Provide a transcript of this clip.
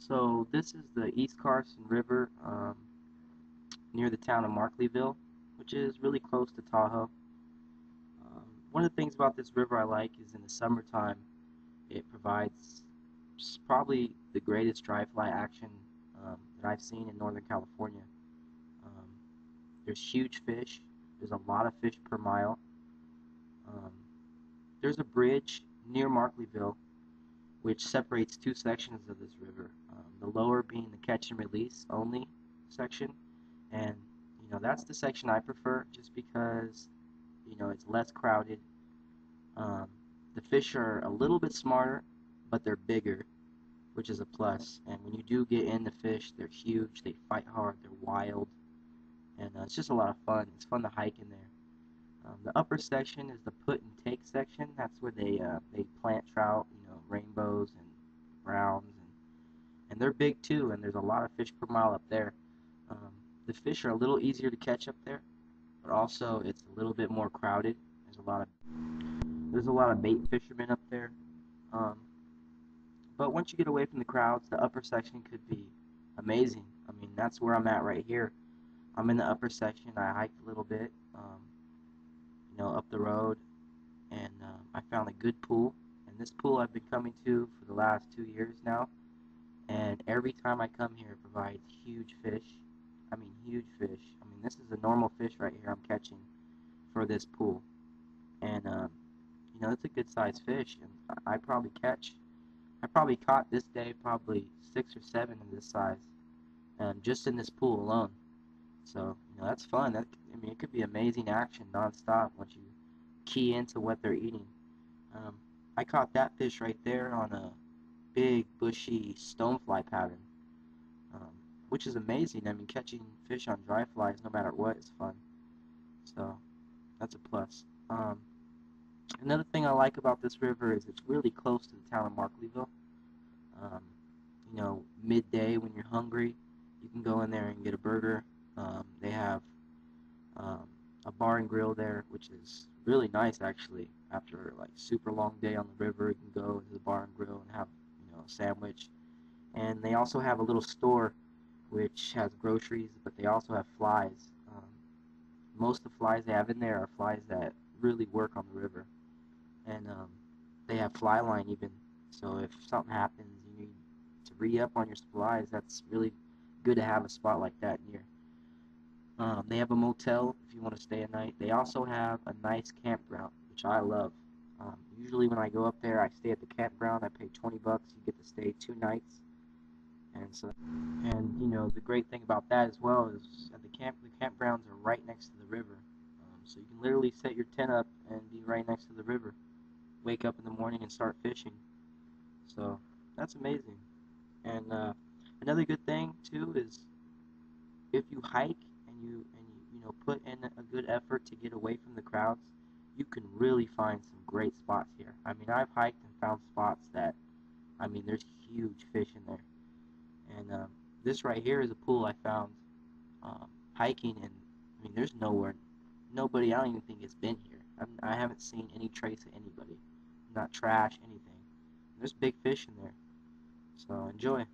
So this is the East Carson River near the town of Markleeville, which is really close to Tahoe. One of the things about this river I like is in the summertime it provides probably the greatest dry fly action that I've seen in Northern California. Um, there's huge fish. There's a lot of fish per mile. Um, there's a bridge near Markleeville which separates two sections of this river. The lower being the catch and release only section, and that's the section I prefer just because it's less crowded. Um, the fish are a little bit smarter, but they're bigger, which is a plus. And when you do get in the fish, they're huge. They fight hard. They're wild, and it's just a lot of fun. It's fun to hike in there. The upper section is the put and take section. That's where they plant trout, rainbows and browns, and they're big too. And there's a lot of fish per mile up there. Um, the fish are a little easier to catch up there, but also it's a little bit more crowded. There's a lot of bait fishermen up there. Um, but once you get away from the crowds, the upper section could be amazing. I mean, that's where I'm at right here. I'm in the upper section. I hiked a little bit. Up the road, and I found a good pool. And this pool I've been coming to for the last 2 years now, and every time I come here it provides huge fish. I mean huge fish. I mean, this is a normal fish right here I'm catching for this pool, and it's a good sized fish. And I probably caught this day probably 6 or 7 of this size, just in this pool alone. So that's fun. It could be amazing action nonstop once you key into what they're eating. I caught that fish right there on a big bushy stonefly pattern, which is amazing. I mean, catching fish on dry flies, no matter what, is fun. So that's a plus. Another thing I like about this river is it's really close to the town of Markleeville. Midday when you're hungry, you can go in there and get a burger. They have a bar and grill there, which is really nice actually. After like super long day on the river, you can go to the bar and grill and have a sandwich. And they also have a little store which has groceries, but they also have flies. Most of the flies they have in there are flies that really work on the river, and they have fly line even. So if something happens, you need to re-up on your supplies. That's really good to have a spot like that near. They have a motel if you want to stay a night. They also have a nice campground, which I love. Usually when I go up there, I stay at the campground. I pay $20. You get to stay 2 nights, and the great thing about that as well is at the campgrounds are right next to the river, so you can literally set your tent up and be right next to the river. Wake up in the morning and start fishing. So that's amazing. And another good thing too is if you hike and you put in a good effort to get away from the crowds, you can really find some great spots here. I mean, I've hiked and found spots that, there's huge fish in there. And this right here is a pool I found hiking, and there's nobody. I don't even think it's been here. I haven't seen any trace of anybody. Not trash, anything. There's big fish in there. So enjoy.